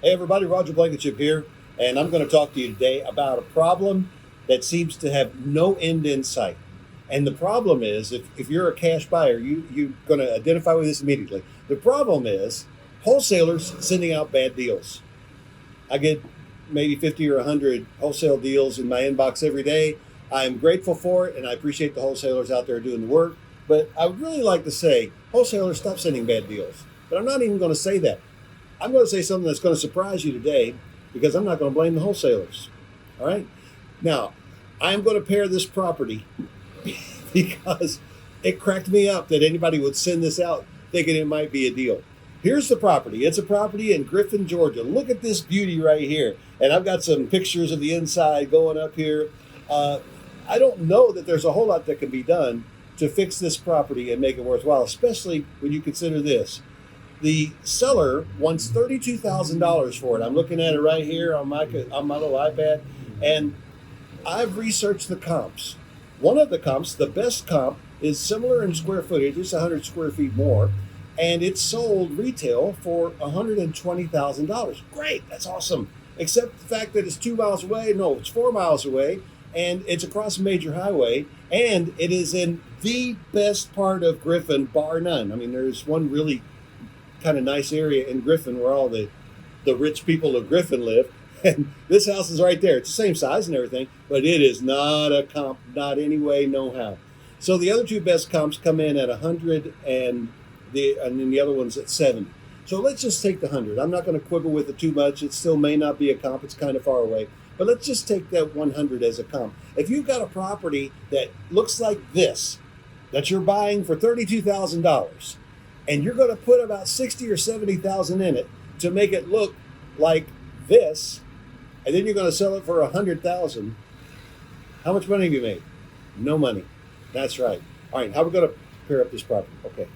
Hey everybody, Roger Blankenship here, and I'm going to talk to you today about a problem that seems to have no end in sight. And the problem is, if you're a cash buyer, you're going to identify with this immediately. The problem is wholesalers sending out bad deals. I get maybe 50 or 100 wholesale deals in my inbox every day. I'm grateful for it, and I appreciate the wholesalers out there doing the work. But I would really like to say, wholesalers, stop sending bad deals. But I'm not even going to say that. I'm going to say something that's going to surprise you today because I'm not going to blame the wholesalers. All right. Now, I'm going to pair this property because it cracked me up that anybody would send this out thinking it might be a deal. Here's the property. It's a property in Griffin, Georgia. Look at this beauty right here. And I've got some pictures of the inside going up here. I don't know that there's a whole lot that can be done to fix this property and make it worthwhile, especially when you consider this. The seller wants $32,000 for it. I'm looking at it right here on my little iPad, and I've researched the comps. One of the comps, the best comp, is similar in square footage. It's 100 square feet more, and it's sold retail for $120,000. Great, that's awesome. Except the fact that it's 2 miles away. No, it's 4 miles away, and it's across a major highway, and it is in the best part of Griffin, bar none. I mean, there's one really kind of nice area in Griffin where all the rich people of Griffin live, and this house is right there. It's the same size and everything, but it is not a comp, not any way, no how. So the other two best comps come in at 100, and then the other one's at 70. So let's just take the 100. I'm not going to quibble with it too much. It still may not be a comp. It's kind of far away, but let's just take that 100 as a comp. If you've got a property that looks like this, that you're buying for $32,000, and you're going to put about 60 or 70,000 in it to make it look like this, and then you're going to sell it for 100,000. How much money have you made? No money. That's right. All right, how are we going to pair up this property? Okay.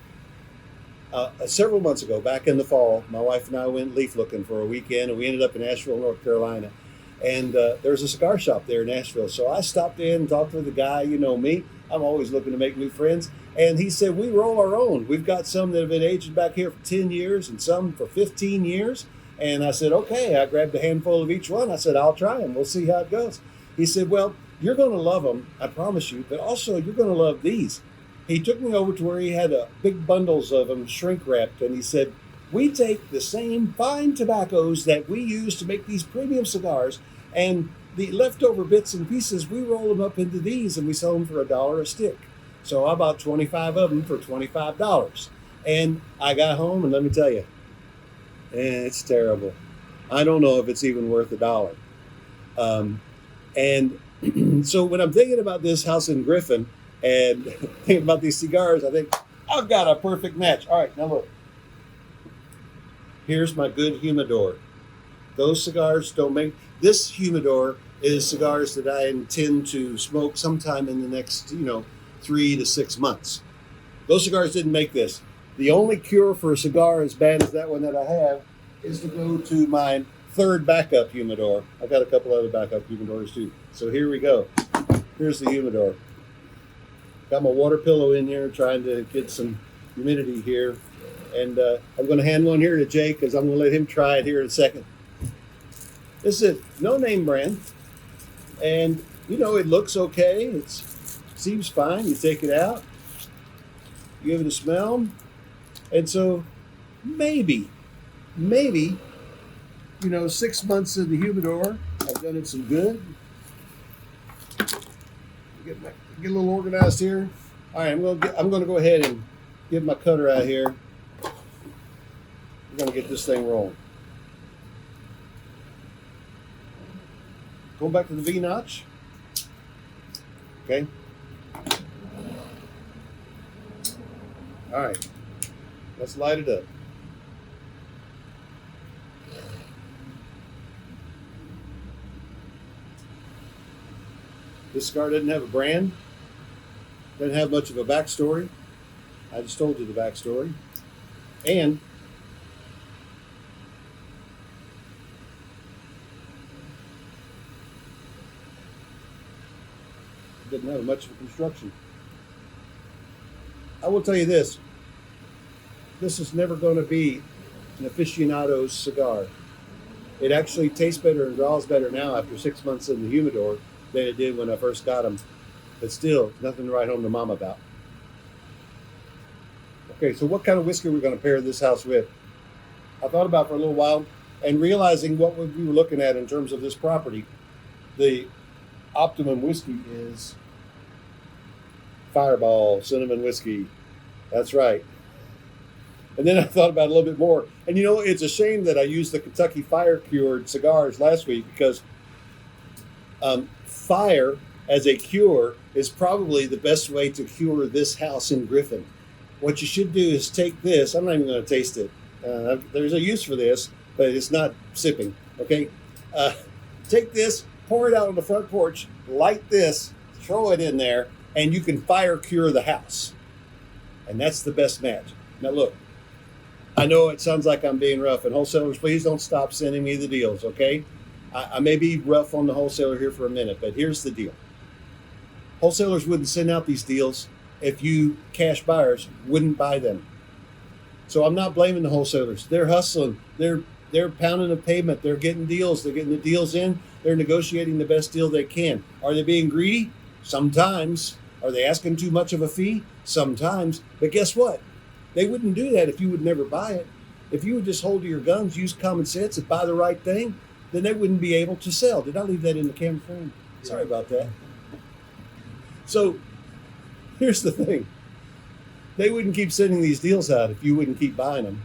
Several months ago, back in the fall, my wife and I went leaf looking for a weekend, and we ended up in Asheville, North Carolina. And there's a cigar shop there in Asheville. So I stopped in and talked to the guy. You know me, I'm always looking to make new friends. And he said, we roll our own. We've got some that have been aged back here for 10 years and some for 15 years. And I said, okay. I grabbed a handful of each one. I said, I'll try them. We'll see how it goes. He said, well, you're going to love them, I promise you, but also you're going to love these. He took me over to where he had big bundles of them shrink wrapped. And he said, we take the same fine tobaccos that we use to make these premium cigars, and the leftover bits and pieces, we roll them up into these and we sell them for $1 a stick. So I bought 25 of them for $25. And I got home, and let me tell you, it's terrible. I don't know if it's even worth $1. And so when I'm thinking about this house in Griffin and thinking about these cigars, I think, I've got a perfect match. All right, now look. Here's my good humidor. Those cigars don't make... This humidor is cigars that I intend to smoke sometime in the next, 3 to 6 months. Those cigars didn't make this. The only cure for a cigar as bad as that one that I have is to go to my third backup humidor. I've got a couple other backup humidors too. So here we go. Here's the humidor. Got my water pillow in here trying to get some humidity here. And I'm going to hand one here to Jake because I'm going to let him try it here in a second. This is a no-name brand. And, it looks okay. It seems fine. You take it out. You give it a smell. And so maybe, 6 months in the humidor, I've done it some good. Get a little organized here. All right, I'm going to go ahead and get my cutter out here. We're going to get this thing rolling. Going back to the V-notch. Okay. All right. Let's light it up. This cigar doesn't have a brand. Doesn't have much of a backstory. I just told you the backstory. And didn't have much of a construction. I will tell you this. This is never going to be an aficionado's cigar. It actually tastes better and draws better now after 6 months in the humidor than it did when I first got them. But still, nothing to write home to mom about. Okay, so what kind of whiskey are we going to pair this house with? I thought about it for a little while, and realizing what we were looking at in terms of this property, the optimum whiskey is Fireball cinnamon whiskey. That's right. And then I thought about it a little bit more. And it's a shame that I used the Kentucky Fire Cured cigars last week because fire as a cure is probably the best way to cure this house in Griffin. What you should do is take this. I'm not even going to taste it. There's a use for this, but it's not sipping. Okay, take this, pour it out on the front porch, light this, throw it in there, and you can fire cure the house. And that's the best match. Now look, I know it sounds like I'm being rough, and wholesalers, please don't stop sending me the deals. Okay, I may be rough on the wholesaler here for a minute, but here's the deal. Wholesalers wouldn't send out these deals if you cash buyers wouldn't buy them. So I'm not blaming the wholesalers. They're hustling. They're pounding the pavement. They're getting deals. They're getting the deals in. They're negotiating the best deal they can. Are they being greedy? Sometimes. Are they asking too much of a fee? Sometimes. But guess what? They wouldn't do that if you would never buy it. If you would just hold to your guns, use common sense, and buy the right thing, then they wouldn't be able to sell. Did I leave that in the camera frame? Sorry about that. So here's the thing. They wouldn't keep sending these deals out if you wouldn't keep buying them.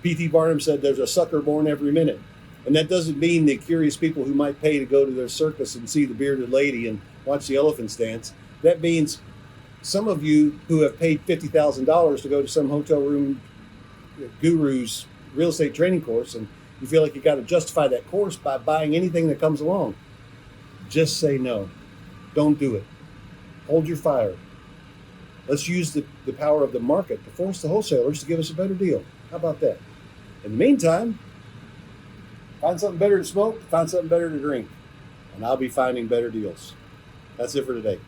P.T. Barnum said there's a sucker born every minute. And that doesn't mean the curious people who might pay to go to their circus and see the bearded lady and watch the elephants dance. That means some of you who have paid $50,000 to go to some hotel room guru's real estate training course, and you feel like you got to justify that course by buying anything that comes along. Just say no. Don't do it. Hold your fire. Let's use the power of the market to force the wholesalers to give us a better deal. How about that? In the meantime, find something better to smoke, find something better to drink, and I'll be finding better deals. That's it for today.